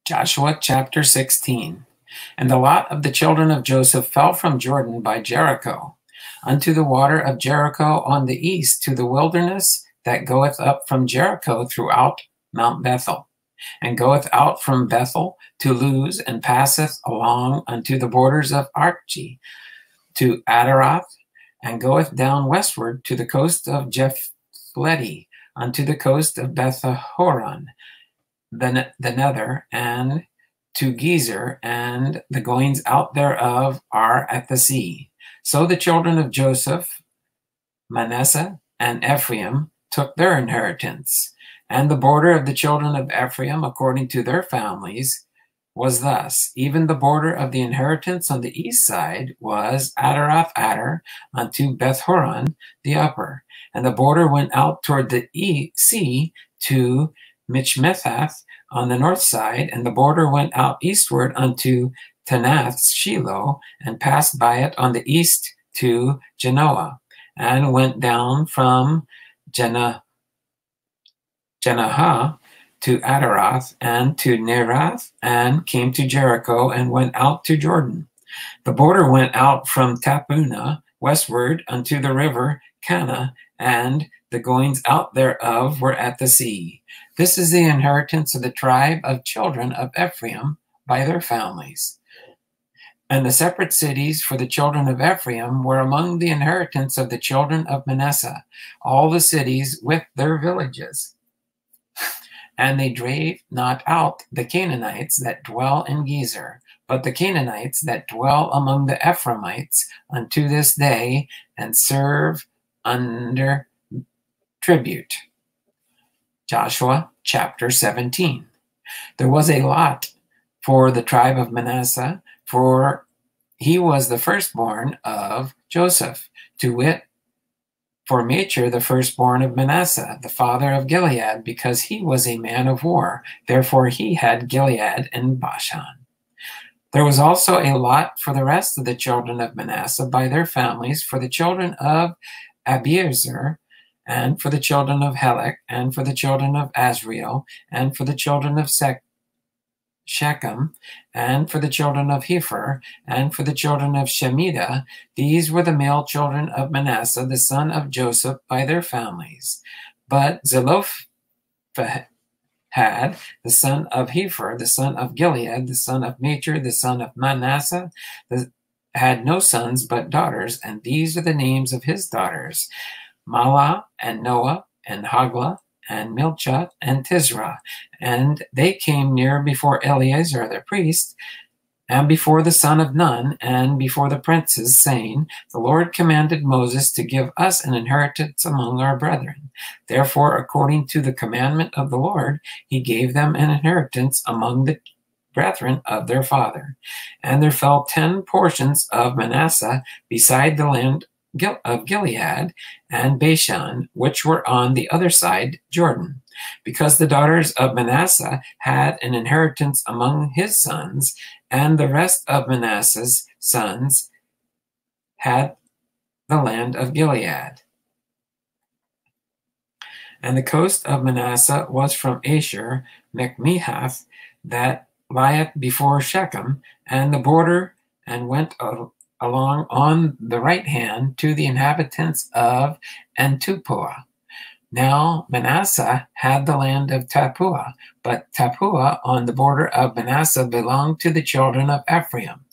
Joshua chapter 16. And the lot of the children of Joseph fell from Jordan by Jericho, unto the water of Jericho on the east, to the wilderness that goeth up from Jericho throughout Mount Bethel, and goeth out from Bethel to Luz, and passeth along unto the borders of Archi, to Adaroth, and goeth down westward to the coast of Japhleti, unto the coast of Bethahoron, the nether, and to Gezer, and the goings out thereof are at the sea. So the children of Joseph, Manasseh, and Ephraim took their inheritance. And the border of the children of Ephraim, according to their families, was thus. Even the border of the inheritance on the east side was Adaroth Adar unto Bethhoron the upper. And the border went out toward the sea to Michmethath on the north side, and the border went out eastward unto Tanath Shiloh, and passed by it on the east to Genoa, and went down from Janahah to Adaroth, and to Nerath, and came to Jericho, and went out to Jordan. The border went out from Tappunah westward unto the river Cana, and the goings out thereof were at the sea. This is the inheritance of the tribe of children of Ephraim by their families. And the separate cities for the children of Ephraim were among the inheritance of the children of Manasseh, all the cities with their villages. And they drave not out the Canaanites that dwell in Gezer, but the Canaanites that dwell among the Ephraimites unto this day, and serve under tribute. Joshua chapter 17. There was a lot for the tribe of Manasseh, for he was the firstborn of Joseph, to wit, for Machir the firstborn of Manasseh, the father of Gilead, because he was a man of war. Therefore he had Gilead and Bashan. There was also a lot for the rest of the children of Manasseh by their families, for the children of Abiezer, and for the children of Helek, and for the children of Azriel, and for the children of Shechem, and for the children of Hepher, and for the children of Shemida. These were the male children of Manasseh, the son of Joseph, by their families. But Zelophehad, the son of Hepher, the son of Gilead, the son of Machir, the son of Manasseh, had no sons but daughters, and these are the names of his daughters: Mahlah, and Noah, and Haglah, and Milcah, and Tisra. And they came near before Eleazar the priest, and before the son of Nun, and before the princes, saying, The Lord commanded Moses to give us an inheritance among our brethren. Therefore, according to the commandment of the Lord, he gave them an inheritance among the brethren of their father. And there fell 10 portions of Manasseh beside the land of Gilead and Bashan, which were on the other side Jordan, because the daughters of Manasseh had an inheritance among his sons, and the rest of Manasseh's sons had the land of Gilead. And the coast of Manasseh was from Asher, Mechmehath, that lieth before Shechem, and the border, and went along on the right hand to the inhabitants of Antupua. Now Manasseh had the land of Tappuah, but Tappuah on the border of Manasseh belonged to the children of Ephraim.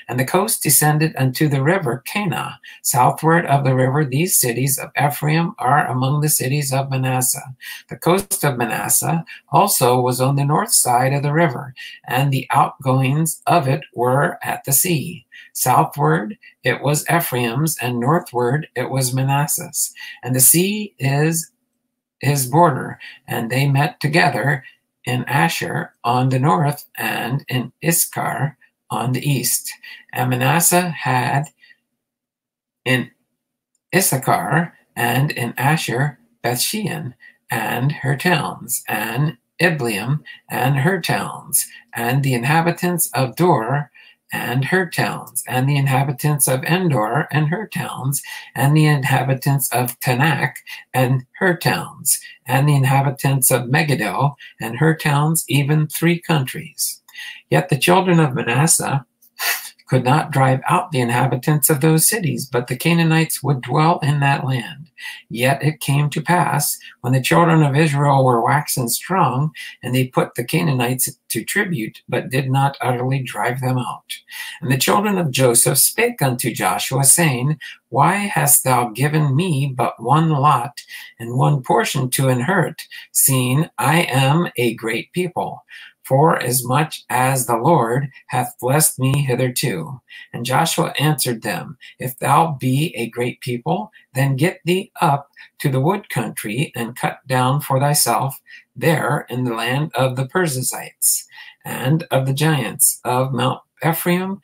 And the coast descended unto the river Cana. Southward of the river, these cities of Ephraim are among the cities of Manasseh. The coast of Manasseh also was on the north side of the river, and the outgoings of it were at the sea. Southward it was Ephraim's, and northward it was Manasseh's. And the sea is his border, and they met together in Asher on the north, and in Issachar on the east. And Manasseh had in Issachar and in Asher Bethshean and her towns, and Ibleam and her towns, and the inhabitants of Dor and her towns, and the inhabitants of Endor and her towns, and the inhabitants of Tanakh and her towns, and the inhabitants of Megiddo and her towns, even 3 countries. Yet the children of Manasseh could not drive out the inhabitants of those cities, but the Canaanites would dwell in that land. Yet it came to pass, when the children of Israel were waxen strong, and they put the Canaanites to tribute, but did not utterly drive them out. And the children of Joseph spake unto Joshua, saying, Why hast thou given me but one lot and one portion to inherit, seeing I am a great people? For as much as the Lord hath blessed me hitherto. And Joshua answered them, If thou be a great people, then get thee up to the wood country, and cut down for thyself there in the land of the Perizzites, and of the giants of Mount Ephraim,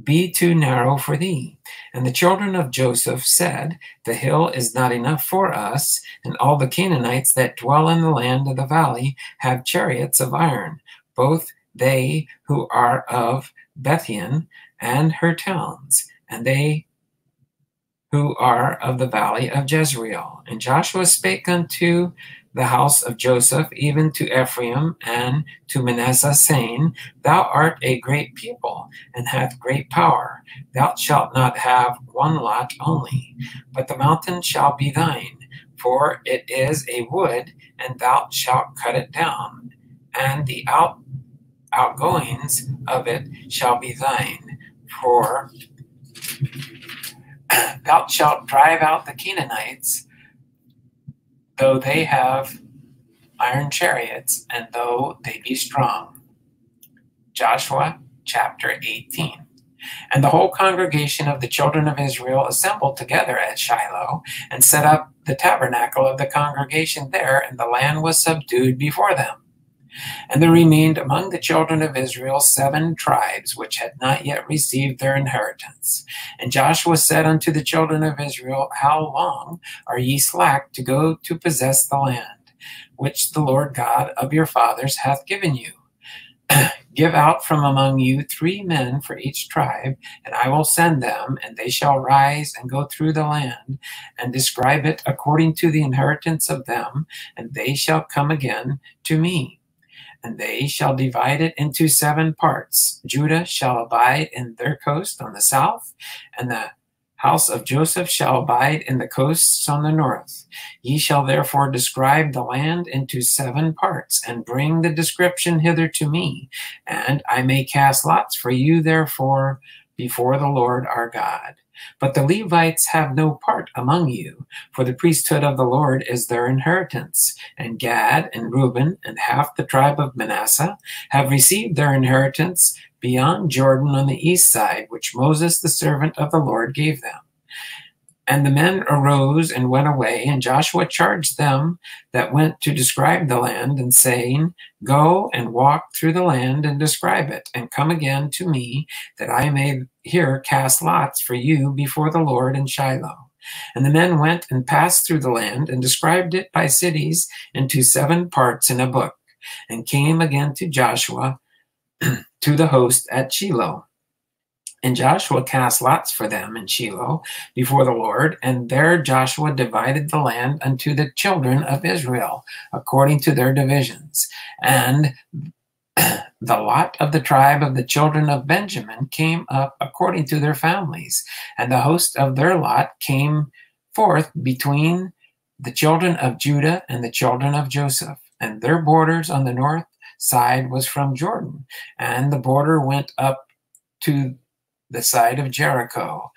be too narrow for thee. And the children of Joseph said, The hill is not enough for us, and all the Canaanites that dwell in the land of the valley have chariots of iron, both they who are of Bethian and her towns, and they who are of the valley of Jezreel. And Joshua spake unto the house of Joseph, even to Ephraim and to Manasseh, saying, Thou art a great people, and hath great power. Thou shalt not have one lot only, but the mountain shall be thine, for it is a wood, and thou shalt cut it down, and the outgoings of it shall be thine, for thou shalt drive out the Canaanites, though they have iron chariots, and though they be strong. Joshua chapter 18. And the whole congregation of the children of Israel assembled together at Shiloh, and set up the tabernacle of the congregation there, and the land was subdued before them. And there remained among the children of Israel 7 tribes, which had not yet received their inheritance. And Joshua said unto the children of Israel, How long are ye slack to go to possess the land, which the Lord God of your fathers hath given you? Give out from among you 3 men for each tribe, and I will send them, and they shall rise and go through the land, and describe it according to the inheritance of them, and they shall come again to me. And they shall divide it into 7 parts. Judah shall abide in their coast on the south, and the house of Joseph shall abide in the coasts on the north. Ye shall therefore describe the land into 7 parts, and bring the description hither to me, and I may cast lots for you therefore before the Lord our God. But the Levites have no part among you, for the priesthood of the Lord is their inheritance. And Gad and Reuben and half the tribe of Manasseh have received their inheritance beyond Jordan on the east side, which Moses the servant of the Lord gave them. And the men arose and went away, and Joshua charged them that went to describe the land, and saying, Go and walk through the land and describe it, and come again to me, that I may here cast lots for you before the Lord in Shiloh. And the men went and passed through the land, and described it by cities into 7 parts in a book, and came again to Joshua to the host at Shiloh. And Joshua cast lots for them in Shiloh before the Lord, and there Joshua divided the land unto the children of Israel, according to their divisions. And the lot of the tribe of the children of Benjamin came up according to their families, and the host of their lot came forth between the children of Judah and the children of Joseph. And their borders on the north side was from Jordan, and the border went up to the side of Jericho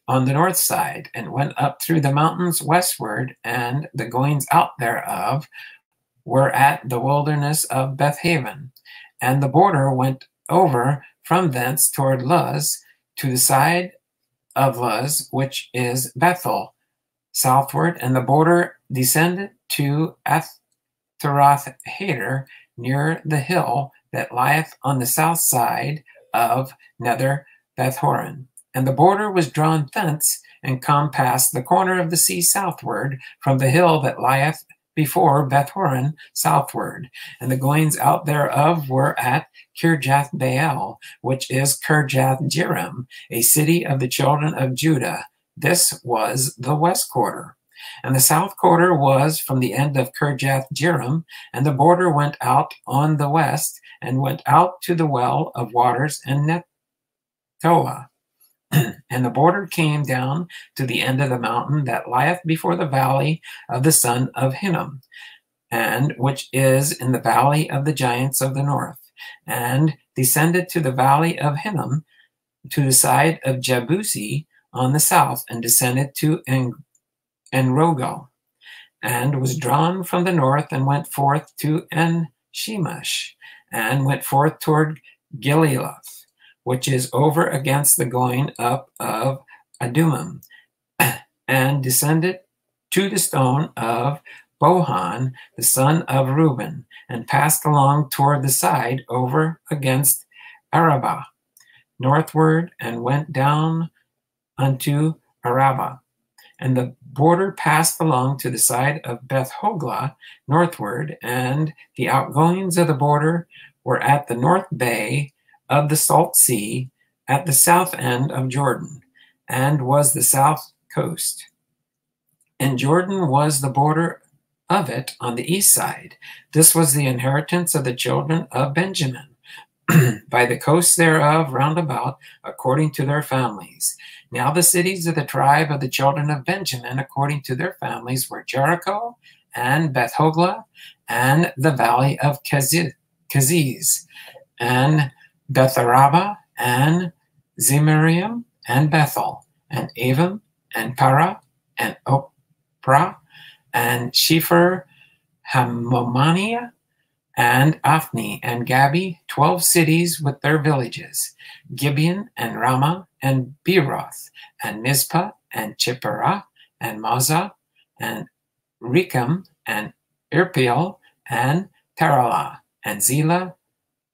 on the north side, and went up through the mountains westward, and the goings out thereof were at the wilderness of Bethaven. And the border went over from thence toward Luz, to the side of Luz, which is Bethel, southward, and the border descended to Athroth Hader, near the hill that lieth on the south side of Nether Bethhoron. And the border was drawn thence, and compassed the corner of the sea southward, from the hill that lieth before Beth-horon southward, and the goings out thereof were at Kirjath-baal, which is Kirjath-jearim, a city of the children of Judah. This was the west quarter. And the south quarter was from the end of Kirjath-jearim, and the border went out on the west, and went out to the well of waters in Netoah. And the border came down to the end of the mountain that lieth before the valley of the son of Hinnom, and which is in the valley of the giants of the north, and descended to the valley of Hinnom, to the side of Jebusi on the south, and descended to Enrogel, and was drawn from the north, and went forth to En-shemesh, and went forth toward Geliloth, which is over against the going up of Adumim, and descended to the stone of Bohan, the son of Reuben, and passed along toward the side over against Arabah, northward, and went down unto Arabah. And the border passed along to the side of Beth-hoglah, northward, and the outgoings of the border were at the north bay of the Salt Sea, at the south end of Jordan, and was the south coast. And Jordan was the border of it on the east side. This was the inheritance of the children of Benjamin, by the coast thereof round about, according to their families. Now the cities of the tribe of the children of Benjamin, according to their families, were Jericho, and Beth-hoglah, and the valley of Keziz, and Beth-arabah, and Zemaraim, and Bethel, and Avim, and Para, and Ophrah, and Shepher Hamomaniah, and Ophni, and Gabi, 12 cities with their villages, Gibeon, and Ramah, and Beeroth, and Mizpah, and Chipperah, and Mazah, and Rechem, and Irpeel, and Taralah, and Zelah,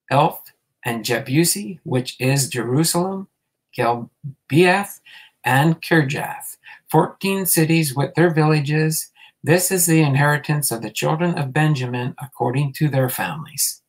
Elf, and Jebusi, which is Jerusalem, Gilbeath, and Kirjath, 14 cities with their villages. This is the inheritance of the children of Benjamin according to their families.